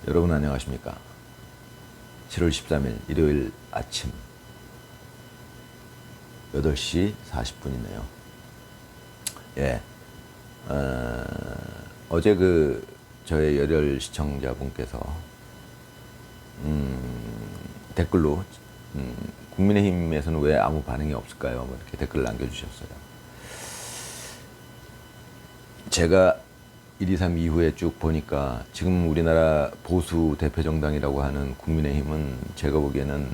여러분 안녕하십니까? 7월 13일 일요일 아침 8시 40분이네요. 예. 어제 저의 열혈 시청자분께서 댓글로 국민의힘에서는 왜 아무 반응이 없을까요? 뭐 이렇게 댓글을 남겨주셨어요. 제가 123 이후에 쭉 보니까 지금 우리나라 보수 대표 정당이라고 하는 국민의힘은 제가 보기에는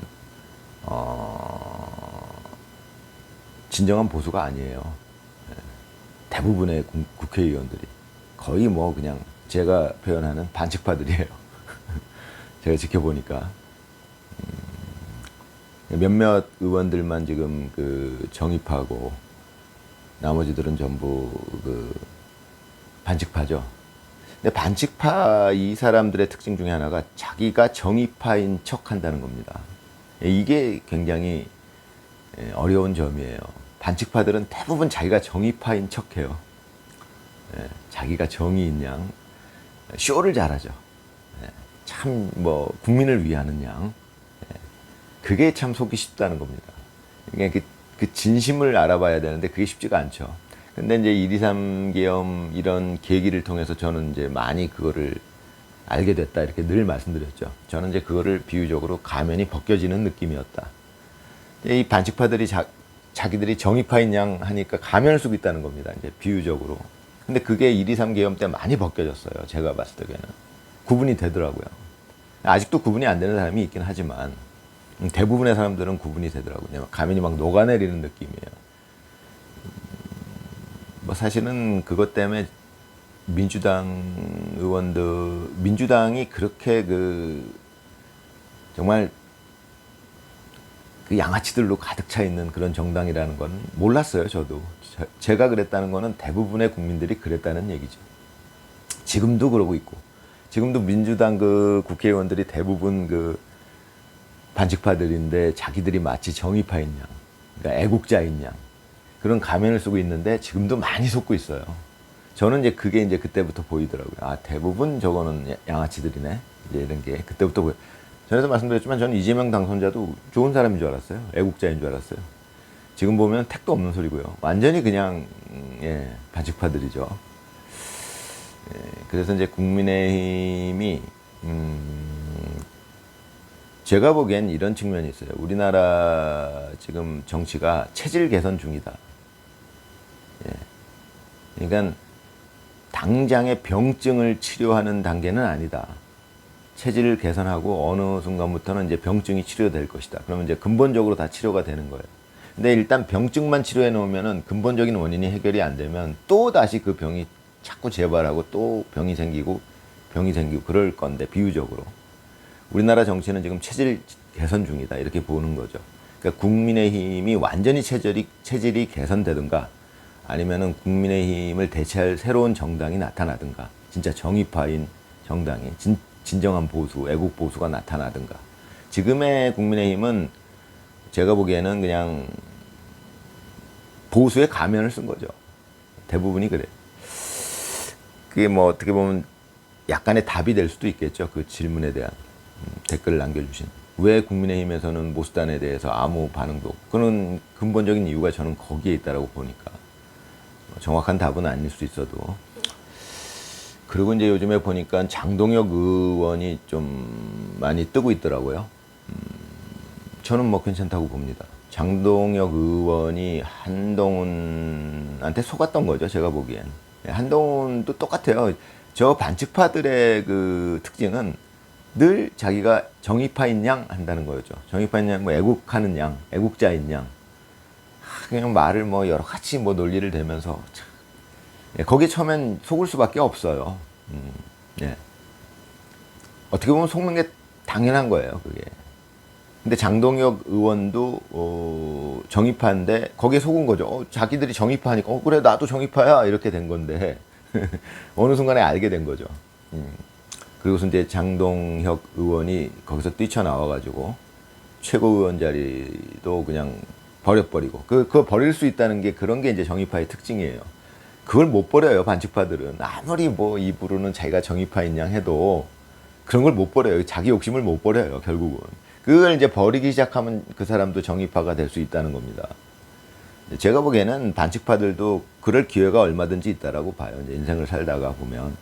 진정한 보수가 아니에요. 대부분의 국회의원들이 거의 뭐 그냥 제가 표현하는 반칙파들이에요. 제가 지켜보니까 몇몇 의원들만 지금 정입하고 나머지들은 전부 반칙파죠. 근데 반칙파 이 사람들의 특징 중에 하나가 자기가 정의파인 척 한다는 겁니다. 이게 굉장히 어려운 점이에요. 반칙파들은 대부분 자기가 정의파인 척 해요. 자기가 정의인 양, 쇼를 잘하죠. 참 국민을 위하는 양. 그게 참 속기 쉽다는 겁니다. 그러니까 그 진심을 알아봐야 되는데 그게 쉽지가 않죠. 근데 이제 123 계엄 이런 계기를 통해서 저는 이제 많이 그거를 알게 됐다 이렇게 늘 말씀드렸죠. 저는 이제 그거를 비유적으로 가면이 벗겨지는 느낌이었다. 이 반칙파들이 자기들이 정의파인 양 하니까 가면을 쓰고 있다는 겁니다. 이제 비유적으로. 근데 그게 123 계엄 때 많이 벗겨졌어요. 제가 봤을 때는 구분이 되더라고요. 아직도 구분이 안 되는 사람이 있긴 하지만 대부분의 사람들은 구분이 되더라고요. 가면이 막 녹아내리는 느낌이에요. 사실은 그것 때문에 민주당이 그렇게 정말 양아치들로 가득 차 있는 그런 정당이라는 건 몰랐어요, 저도. 제가 그랬다는 거는 대부분의 국민들이 그랬다는 얘기죠. 지금도 그러고 있고. 지금도 민주당 국회의원들이 대부분 반칙파들인데 자기들이 마치 정의파인 양, 그러니까 애국자인 양. 그런 가면을 쓰고 있는데 지금도 많이 속고 있어요. 저는 이제 그게 이제 그때부터 보이더라고요. 아, 대부분 저거는 양아치들이네. 이제 이런 게 그때부터 보여. 전에도 말씀드렸지만 저는 이재명 당선자도 좋은 사람인 줄 알았어요. 애국자인 줄 알았어요. 지금 보면 택도 없는 소리고요. 완전히 그냥 반칙파들이죠. 그래서 이제 국민의힘이 제가 보기엔 이런 측면이 있어요. 우리나라 지금 정치가 체질 개선 중이다. 그러니까 당장의 병증을 치료하는 단계는 아니다. 체질을 개선하고 어느 순간부터는 이제 병증이 치료될 것이다. 그러면 이제 근본적으로 다 치료가 되는 거예요. 근데 일단 병증만 치료해 놓으면은 근본적인 원인이 해결이 안 되면 또 다시 그 병이 자꾸 재발하고 또 병이 생기고 그럴 건데 비유적으로. 우리나라 정치는 지금 체질 개선 중이다. 이렇게 보는 거죠. 그러니까 국민의힘이 완전히 체질이 개선되든가 아니면은 국민의힘을 대체할 새로운 정당이 나타나든가 진짜 정의파인 정당이 진정한 보수, 애국 보수가 나타나든가. 지금의 국민의힘은 제가 보기에는 그냥 보수의 가면을 쓴 거죠. 대부분이 그래. 그게 어떻게 보면 약간의 답이 될 수도 있겠죠. 그 질문에 대한 댓글을 남겨주신. 왜 국민의힘에서는 모수단에 대해서 아무 반응도 없고. 그런 근본적인 이유가 저는 거기에 있다고 보니까. 정확한 답은 아닐 수 있어도. 그리고 이제 요즘에 보니까 장동혁 의원이 좀 많이 뜨고 있더라고요. 저는 괜찮다고 봅니다. 장동혁 의원이 한동훈한테 속았던 거죠, 제가 보기엔. 한동훈도 똑같아요. 저 반칙파들의 특징은 늘 자기가 정의파인 양 한다는 거죠. 정의파인 양, 애국하는 양, 애국자인 양. 그냥 말을 여러 가지 논리를 대면서 거기에 처음엔 속을 수밖에 없어요. 어떻게 보면 속는 게 당연한 거예요, 그게. 근데 장동혁 의원도 정의파인데 거기에 속은 거죠. 자기들이 정의파니까 그래 나도 정의파야 이렇게 된 건데 어느 순간에 알게 된 거죠. 그리고서 이제 장동혁 의원이 거기서 뛰쳐나와가지고 최고위원 자리도 그냥 버려버리고 그거 버릴 수 있다는 게 그런 게 이제 정의파의 특징이에요. 그걸 못 버려요, 반칙파들은. 아무리 입으로는 자기가 정의파인 양 해도 그런 걸 못 버려요. 자기 욕심을 못 버려요, 결국은. 그걸 이제 버리기 시작하면 그 사람도 정의파가 될 수 있다는 겁니다. 제가 보기에는 반칙파들도 그럴 기회가 얼마든지 있다라고 봐요. 이제 인생을 살다가 보면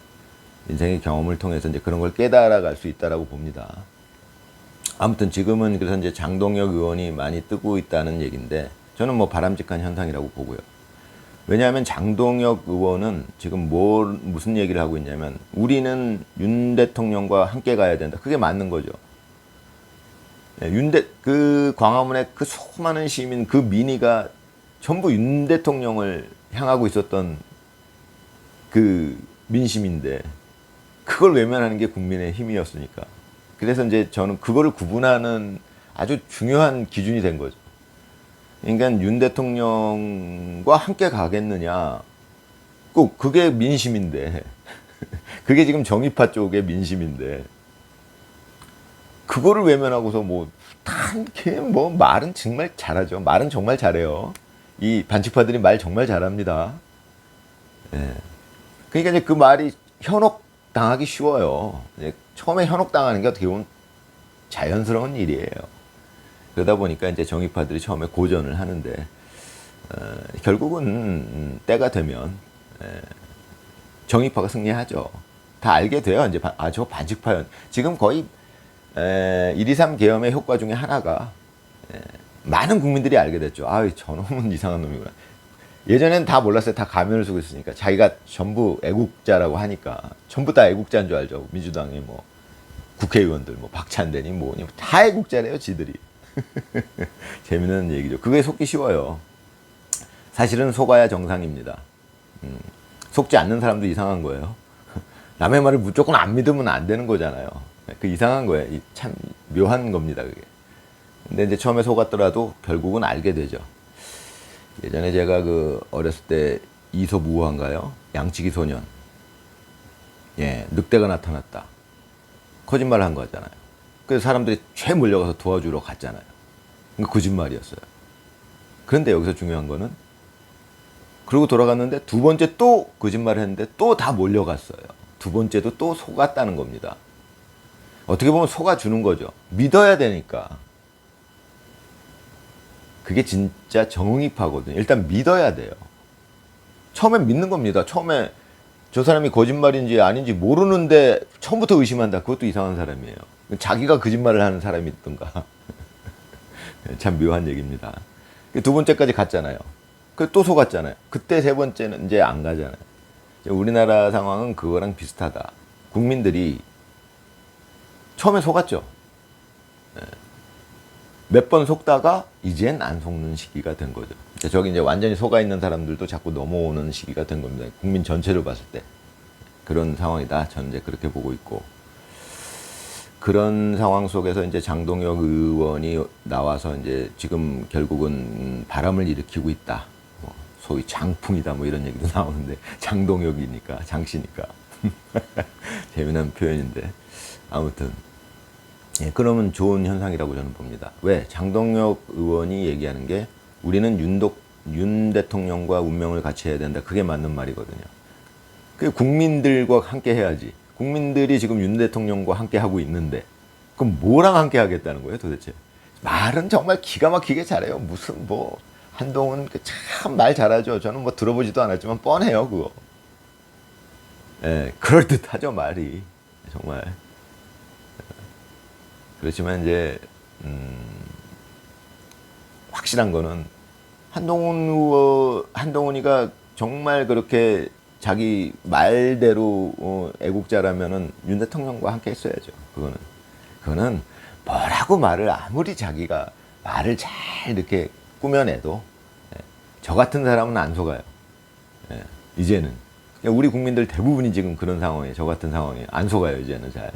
인생의 경험을 통해서 이제 그런 걸 깨달아갈 수 있다라고 봅니다. 아무튼 지금은 그래서 이제 장동혁 의원이 많이 뜨고 있다는 얘기인데 저는 뭐 바람직한 현상이라고 보고요. 왜냐하면 장동혁 의원은 지금 무슨 얘기를 하고 있냐면 우리는 윤 대통령과 함께 가야 된다. 그게 맞는 거죠. 그 광화문에 그 수많은 시민, 그 민의가 전부 윤 대통령을 향하고 있었던 그 민심인데 그걸 외면하는 게 국민의 힘이었으니까. 그래서 이제 저는 그거를 구분하는 아주 중요한 기준이 된 거죠. 그러니까 윤 대통령과 함께 가겠느냐. 꼭 그게 민심인데 그게 지금 정의파 쪽의 민심인데 그거를 외면하고서 뭐 말은 정말 잘하죠. 말은 정말 잘해요. 이 반칙파들이 말 정말 잘합니다. 예. 그러니까 이제 그 말이 현혹당하기 쉬워요. 처음에 현혹당하는 게 어떻게 보면 자연스러운 일이에요. 그러다 보니까 이제 정의파들이 처음에 고전을 하는데 결국은 때가 되면 정의파가 승리하죠. 다 알게 돼요. 이제 저 반칙파연 지금 거의 1.23 계엄의 효과 중에 하나가 많은 국민들이 알게 됐죠. 저놈은 이상한 놈이구나. 예전엔 다 몰랐어요. 다 가면을 쓰고 있으니까. 자기가 전부 애국자라고 하니까. 전부 다 애국자인 줄 알죠. 민주당의 뭐 국회의원들, 뭐 박찬대니 뭐니 다 애국자래요, 지들이. 재밌는 얘기죠. 그게 속기 쉬워요. 사실은 속아야 정상입니다. 속지 않는 사람도 이상한 거예요. 남의 말을 무조건 안 믿으면 안 되는 거잖아요. 그 이상한 거예요. 참 묘한 겁니다, 그게. 근데 이제 처음에 속았더라도 결국은 알게 되죠. 예전에 제가 어렸을 때 이솝우화인가요? 양치기 소년. 늑대가 나타났다. 거짓말을 한 거잖아요. 그래서 사람들이 죄 몰려가서 도와주러 갔잖아요. 그러니까 거짓말이었어요. 그런데 여기서 중요한 거는 그러고 돌아갔는데 두 번째 또 거짓말을 했는데 또 다 몰려갔어요. 두 번째도 또 속았다는 겁니다. 어떻게 보면 속아주는 거죠. 믿어야 되니까. 그게 진짜 정의파거든요. 일단 믿어야 돼요. 처음엔 믿는 겁니다. 처음에 저 사람이 거짓말인지 아닌지 모르는데 처음부터 의심한다. 그것도 이상한 사람이에요. 자기가 거짓말을 하는 사람이 있던가. 참 묘한 얘기입니다. 두 번째까지 갔잖아요. 또 속았잖아요. 그때 세 번째는 이제 안 가잖아요. 우리나라 상황은 그거랑 비슷하다. 국민들이 처음에 속았죠. 몇 번 속다가 이젠 안 속는 시기가 된 거죠. 저기 이제 완전히 속아 있는 사람들도 자꾸 넘어오는 시기가 된 겁니다. 국민 전체를 봤을 때 그런 상황이다. 저는 이제 그렇게 보고 있고 그런 상황 속에서 이제 장동혁 의원이 나와서 이제 지금 결국은 바람을 일으키고 있다. 소위 장풍이다. 뭐 이런 얘기도 나오는데 장동혁이니까 장씨니까 재미난 표현인데 아무튼. 그러면 좋은 현상이라고 저는 봅니다. 왜? 장동혁 의원이 얘기하는 게 우리는 윤 대통령과 운명을 같이 해야 된다. 그게 맞는 말이거든요. 그 국민들과 함께 해야지. 국민들이 지금 윤 대통령과 함께 하고 있는데 그럼 뭐랑 함께 하겠다는 거예요, 도대체? 말은 정말 기가 막히게 잘해요. 무슨 한동훈 참 말 잘하죠. 저는 들어보지도 않았지만 뻔해요, 그거. 그럴듯하죠, 말이. 정말. 그렇지만 이제 확실한 거는 한동훈이가 정말 그렇게 자기 말대로 애국자라면은 윤 대통령과 함께 했어야죠. 그거는 뭐라고 말을 아무리 자기가 말을 잘 이렇게 꾸며내도 저 같은 사람은 안 속아요. 이제는 우리 국민들 대부분이 지금 그런 상황이에요. 저 같은 상황이에요. 안 속아요, 이제는 잘.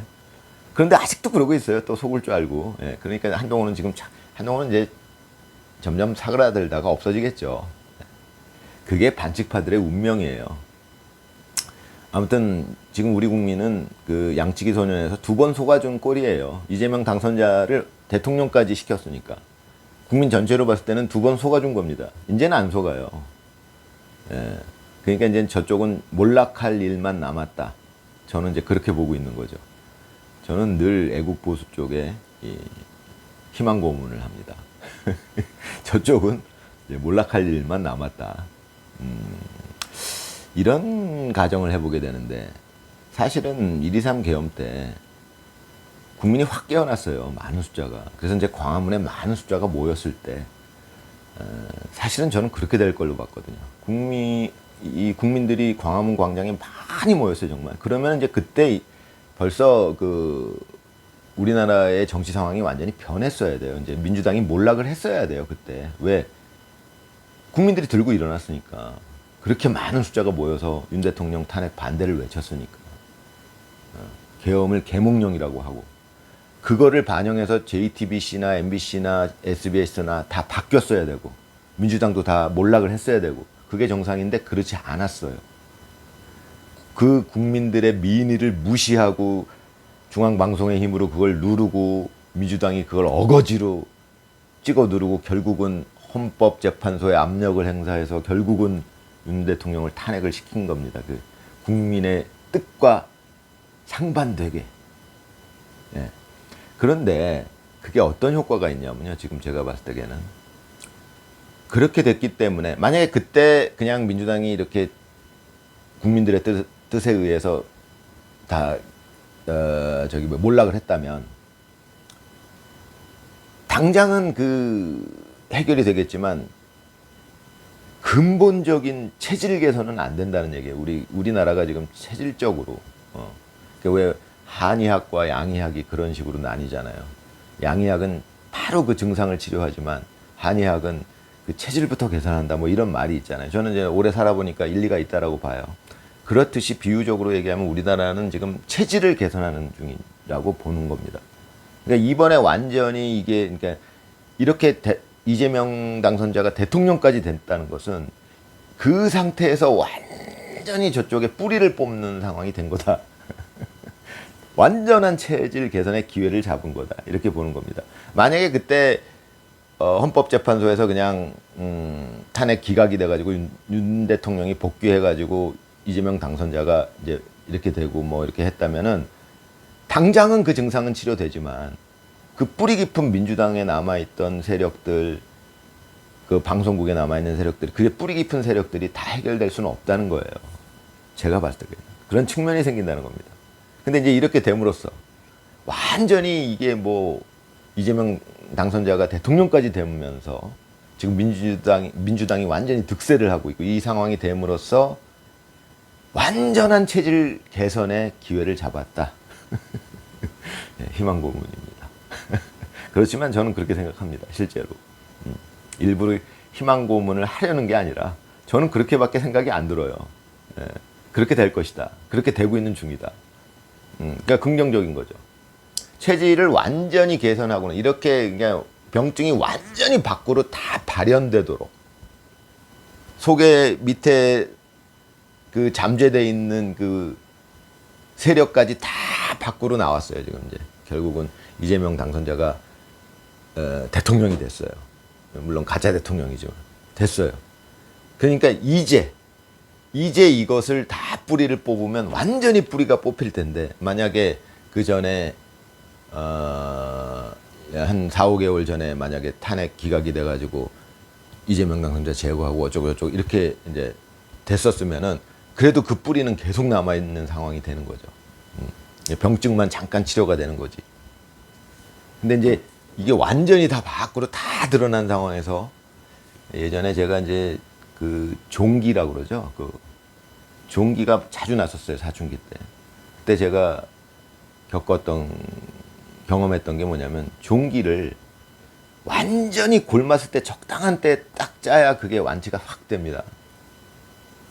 그런데 아직도 그러고 있어요. 또 속을 줄 알고. 그러니까 한동훈은 이제 점점 사그라들다가 없어지겠죠. 그게 반칙파들의 운명이에요. 아무튼 지금 우리 국민은 그 양치기 소년에서 2번 속아준 꼴이에요. 이재명 당선자를 대통령까지 시켰으니까. 국민 전체로 봤을 때는 2번 속아준 겁니다. 이제는 안 속아요. 그러니까 이제 저쪽은 몰락할 일만 남았다. 저는 이제 그렇게 보고 있는 거죠. 저는 늘 애국 보수 쪽에 이 희망 고문을 합니다. 저쪽은 이제 몰락할 일만 남았다. 이런 가정을 해보게 되는데, 사실은 1.23 계엄 때 국민이 확 깨어났어요. 많은 숫자가. 그래서 이제 광화문에 많은 숫자가 모였을 때 사실은 저는 그렇게 될 걸로 봤거든요. 국민들이 광화문 광장에 많이 모였어요, 정말. 그러면 이제 그때 벌써 그 우리나라의 정치 상황이 완전히 변했어야 돼요. 이제 민주당이 몰락을 했어야 돼요, 그때. 왜? 국민들이 들고 일어났으니까. 그렇게 많은 숫자가 모여서 윤 대통령 탄핵 반대를 외쳤으니까. 계엄을 계몽령이라고 하고. 그거를 반영해서 JTBC나 MBC나 SBS나 다 바뀌었어야 되고, 민주당도 다 몰락을 했어야 되고, 그게 정상인데 그렇지 않았어요. 그 국민들의 민의를 무시하고 중앙방송의 힘으로 그걸 누르고, 민주당이 그걸 어거지로 찍어 누르고, 결국은 헌법재판소에 압력을 행사해서 결국은 윤 대통령을 탄핵을 시킨 겁니다. 그 국민의 뜻과 상반되게. 예. 그런데 그게 어떤 효과가 있냐면요, 지금 제가 봤을 때에는 그렇게 됐기 때문에, 만약에 그때 그냥 민주당이 이렇게 국민들의 뜻에 의해서 다 몰락을 했다면 당장은 그 해결이 되겠지만 근본적인 체질 개선은 안 된다는 얘기예요. 우리나라가 지금 체질적으로 왜 한의학과 양의학이 그런 식으로 나뉘잖아요. 양의학은 바로 그 증상을 치료하지만 한의학은 그 체질부터 개선한다, 뭐 이런 말이 있잖아요. 저는 이제 오래 살아보니까 일리가 있다라고 봐요. 그렇듯이 비유적으로 얘기하면 우리나라는 지금 체질을 개선하는 중이라고 보는 겁니다. 그러니까 이번에 완전히 그러니까 이렇게 이재명 당선자가 대통령까지 됐다는 것은 그 상태에서 완전히 저쪽에 뿌리를 뽑는 상황이 된 거다. 완전한 체질 개선의 기회를 잡은 거다, 이렇게 보는 겁니다. 만약에 그때 헌법재판소에서 그냥 탄핵 기각이 돼가지고 윤 대통령이 복귀해가지고 이재명 당선자가 이제 이렇게 되고 뭐 이렇게 했다면은 당장은 그 증상은 치료되지만 그 뿌리 깊은 민주당에 남아있던 세력들, 그 방송국에 남아있는 세력들, 그게 뿌리 깊은 세력들이 다 해결될 수는 없다는 거예요. 제가 봤을 때 그런 측면이 생긴다는 겁니다. 근데 이제 이렇게 됨으로써 완전히 이게 뭐 이재명 당선자가 대통령까지 되면서 지금 민주당이 완전히 득세를 하고 있고, 이 상황이 됨으로써 완전한 체질 개선의 기회를 잡았다. 네, 희망 고문입니다. 그렇지만 저는 그렇게 생각합니다, 실제로. 일부러 희망 고문을 하려는 게 아니라 저는 그렇게밖에 생각이 안 들어요. 네, 그렇게 될 것이다. 그렇게 되고 있는 중이다. 그러니까 긍정적인 거죠. 체질을 완전히 개선하고는 이렇게 그냥 병증이 완전히 밖으로 다 발현되도록, 속에 밑에 그 잠재되어 있는 그 세력까지 다 밖으로 나왔어요. 지금 이제 결국은 이재명 당선자가 대통령이 됐어요. 물론 가짜 대통령이죠. 됐어요. 그러니까 이제 이것을 다 뿌리를 뽑으면 완전히 뿌리가 뽑힐 텐데, 만약에 그 전에 한 4, 5개월 전에 만약에 탄핵 기각이 돼가지고 이재명 당선자 제거하고 어쩌고 저쩌고 이렇게 이제 됐었으면은 그래도 그 뿌리는 계속 남아있는 상황이 되는 거죠. 병증만 잠깐 치료가 되는 거지. 근데 이제 이게 완전히 다 밖으로 다 드러난 상황에서, 예전에 제가 이제 그 종기라고 그러죠. 그 종기가 자주 났었어요, 사춘기 때. 그때 제가 경험했던 게 뭐냐면, 종기를 완전히 골맞을 때 적당한 때 딱 짜야 그게 완치가 확 됩니다.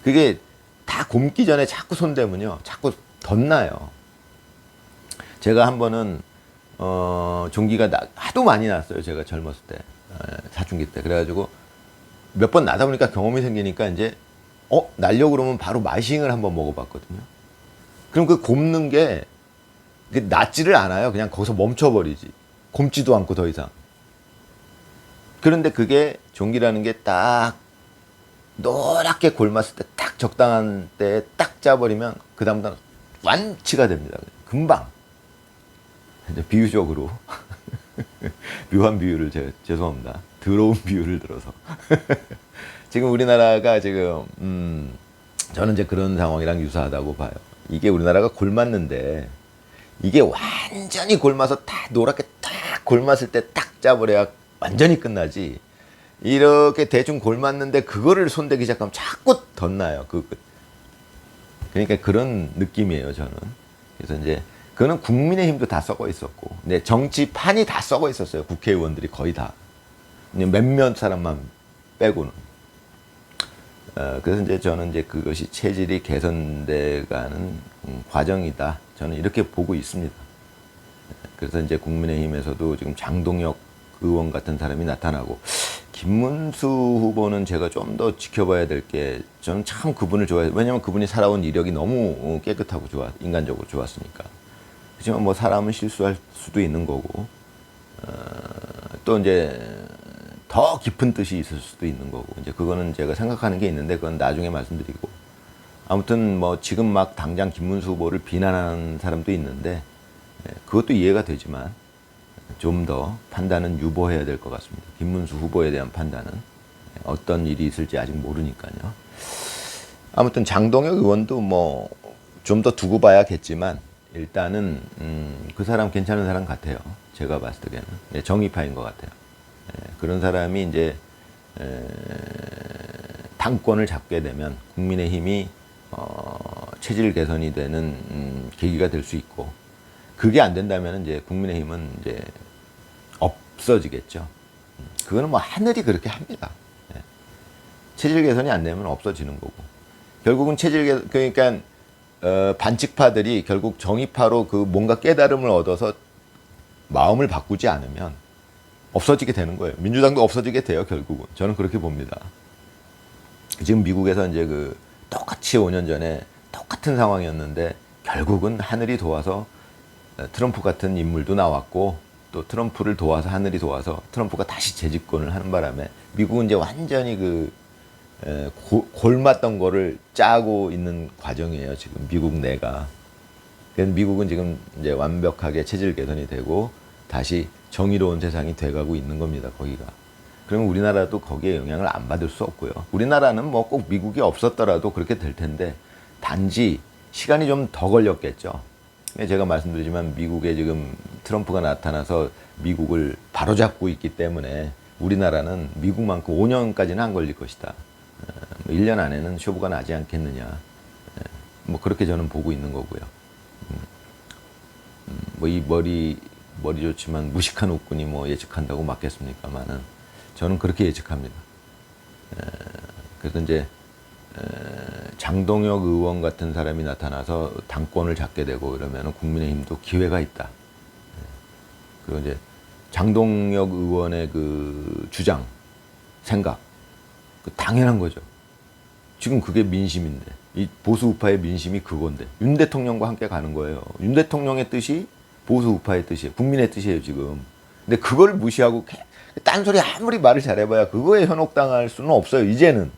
그게 다 곪기 전에 자꾸 손대면요, 자꾸 덧나요. 제가 한 번은 종기가 하도 많이 났어요, 제가 젊었을 때, 사춘기 때. 그래가지고 몇 번 나다 보니까 경험이 생기니까 이제 날려고 그러면 바로 마이싱을 한번 먹어봤거든요. 그럼 그 곪는 게 낫지를 않아요. 그냥 거기서 멈춰버리지. 곪지도 않고 더 이상. 그런데 그게 종기라는 게 딱 노랗게 골맞을 때 딱 적당한 때에 딱 짜버리면 그 다음부터는 완치가 됩니다. 금방. 이제 비유적으로 묘한 비유를 죄송합니다. 더러운 비유를 들어서 지금 우리나라가 지금 저는 이제 그런 상황이랑 유사하다고 봐요. 이게 우리나라가 골맞는데 이게 완전히 골마서 다 노랗게 딱 골맞을 때 딱 잡으려야 완전히 끝나지. 이렇게 대충 골맞는데 그거를 손대기 시작하면 자꾸 덧나요. 그러니까 그런 느낌이에요, 저는. 그래서 이제 그거는 국민의힘도 다 썩어 있었고, 근데 정치판이 다 썩어 있었어요. 국회의원들이 거의 다. 몇몇 사람만 빼고는. 그래서 이제 저는 이제 그것이 체질이 개선돼 가는 과정이다. 저는 이렇게 보고 있습니다. 그래서 이제 국민의힘에서도 지금 장동혁 의원 같은 사람이 나타나고, 김문수 후보는 제가 좀 더 지켜봐야 될 게, 저는 참 그분을 좋아해요. 왜냐면 그분이 살아온 이력이 너무 깨끗하고 인간적으로 좋았으니까. 하지만 뭐 사람은 실수할 수도 있는 거고, 또 이제 더 깊은 뜻이 있을 수도 있는 거고, 이제 그거는 제가 생각하는 게 있는데 그건 나중에 말씀드리고, 아무튼 뭐 지금 막 당장 김문수 후보를 비난하는 사람도 있는데, 그것도 이해가 되지만 좀 더 판단은 유보해야 될 것 같습니다. 김문수 후보에 대한 판단은 어떤 일이 있을지 아직 모르니까요. 아무튼 장동혁 의원도 뭐 좀 더 두고 봐야겠지만 일단은 그 사람 괜찮은 사람 같아요. 제가 봤을 때는 정의파인 것 같아요. 그런 사람이 이제 당권을 잡게 되면 국민의힘이 체질 개선이 되는 계기가 될 수 있고, 그게 안 된다면 이제 국민의힘은 이제 없어지겠죠. 그거는 뭐 하늘이 그렇게 합니다. 체질 개선이 안 되면 없어지는 거고, 결국은 그러니까 반칙파들이 결국 정의파로 그 뭔가 깨달음을 얻어서 마음을 바꾸지 않으면 없어지게 되는 거예요. 민주당도 없어지게 돼요, 결국은. 저는 그렇게 봅니다. 지금 미국에서 이제 똑같이 5년 전에 똑같은 상황이었는데 결국은 하늘이 도와서 트럼프 같은 인물도 나왔고, 또 트럼프를 도와서 하늘이 도와서 트럼프가 다시 재집권을 하는 바람에 미국은 이제 완전히 골맞던 거를 짜고 있는 과정이에요, 지금 미국 내가. 그래서 미국은 지금 이제 완벽하게 체질 개선이 되고 다시 정의로운 세상이 돼가고 있는 겁니다, 거기가. 그러면 우리나라도 거기에 영향을 안 받을 수 없고요. 우리나라는 뭐 꼭 미국이 없었더라도 그렇게 될 텐데, 단지 시간이 좀 더 걸렸겠죠. 제가 말씀드리지만 미국에 지금 트럼프가 나타나서 미국을 바로잡고 있기 때문에 우리나라는 미국만큼 5년까지는 안 걸릴 것이다. 1년 안에는 쇼부가 나지 않겠느냐. 뭐 그렇게 저는 보고 있는 거고요. 뭐 이 머리 좋지만 무식한 웃군이 뭐 예측한다고 맞겠습니까만은 저는 그렇게 예측합니다. 그래서 이제 장동혁 의원 같은 사람이 나타나서 당권을 잡게 되고 이러면 국민의힘도 기회가 있다. 그리고 이제 장동혁 의원의 그 주장, 생각, 당연한 거죠. 지금 그게 민심인데, 이 보수 우파의 민심이 그건데, 윤 대통령과 함께 가는 거예요. 윤 대통령의 뜻이 보수 우파의 뜻이에요. 국민의 뜻이에요, 지금. 근데 그걸 무시하고 딴소리 아무리 말을 잘해봐야 그거에 현혹당할 수는 없어요, 이제는.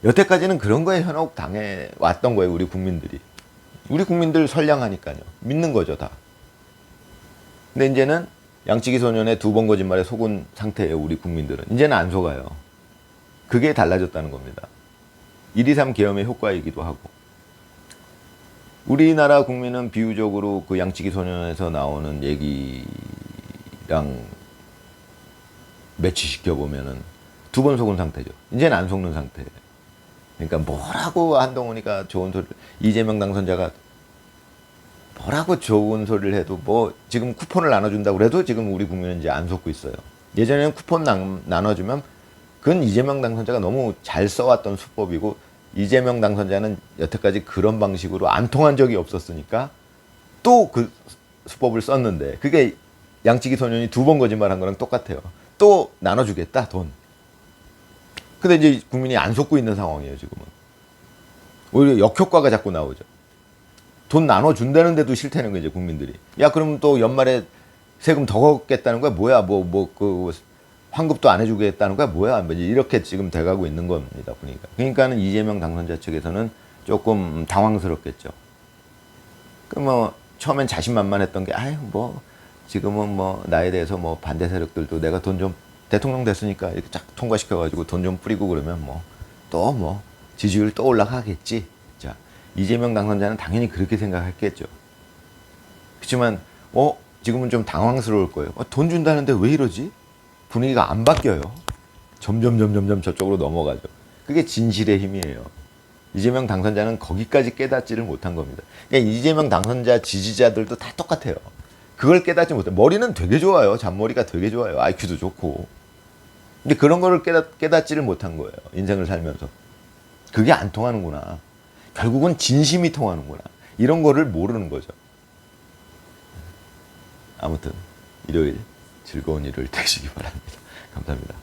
여태까지는 그런 거에 현혹당해 왔던 거예요, 우리 국민들이. 우리 국민들 선량하니까요. 믿는 거죠, 다. 근데 이제는 양치기 소년의 2번 거짓말에 속은 상태예요, 우리 국민들은. 이제는 안 속아요. 그게 달라졌다는 겁니다. 1.23 계엄의 효과이기도 하고. 우리나라 국민은 비유적으로 그 양치기 소년에서 나오는 얘기랑 매치시켜 보면은 2번 속은 상태죠. 이제는 안 속는 상태예요. 그러니까 뭐라고 한동훈이가 좋은 소리를, 이재명 당선자가 뭐라고 좋은 소리를 해도 뭐 지금 쿠폰을 나눠준다고 그래도 지금 우리 국민은 이제 안 속고 있어요. 예전에는 쿠폰 나눠주면 그건 이재명 당선자가 너무 잘 써왔던 수법이고, 이재명 당선자는 여태까지 그런 방식으로 안 통한 적이 없었으니까 또 그 수법을 썼는데, 그게 양치기 소년이 2번 거짓말한 거랑 똑같아요. 또 나눠주겠다, 돈. 근데 이제 국민이 안 속고 있는 상황이에요, 지금은. 오히려 역효과가 자꾸 나오죠. 돈 나눠준다는데도 싫다는 거죠, 국민들이. 야, 그럼 또 연말에 세금 더 걷겠다는 거야? 뭐야, 환급도 안 해주겠다는 거야? 뭐야? 이렇게 지금 돼가고 있는 겁니다, 보니까. 그러니까는 이재명 당선자 측에서는 조금 당황스럽겠죠. 처음엔 자신만만했던 게 아유 뭐 지금은 뭐 나에 대해서 뭐 반대 세력들도 내가 돈 좀 대통령 됐으니까 이렇게 쫙 통과시켜가지고 돈 좀 뿌리고 그러면 뭐 또 뭐 지지율 또 올라가겠지. 자 이재명 당선자는 당연히 그렇게 생각했겠죠. 그렇지만 지금은 좀 당황스러울 거예요. 돈 준다는데 왜 이러지? 분위기가 안 바뀌어요. 점점 저쪽으로 넘어가죠. 그게 진실의 힘이에요. 이재명 당선자는 거기까지 깨닫지를 못한 겁니다. 그러니까 이재명 당선자 지지자들도 다 똑같아요. 그걸 깨닫지 못해. 머리는 되게 좋아요. 잔머리가 되게 좋아요. IQ도 좋고. 근데 그런 거를 깨닫지를 못한 거예요. 인생을 살면서. 그게 안 통하는구나. 결국은 진심이 통하는구나. 이런 거를 모르는 거죠. 아무튼 일요일 즐거운 일요일 되시기 바랍니다. 감사합니다.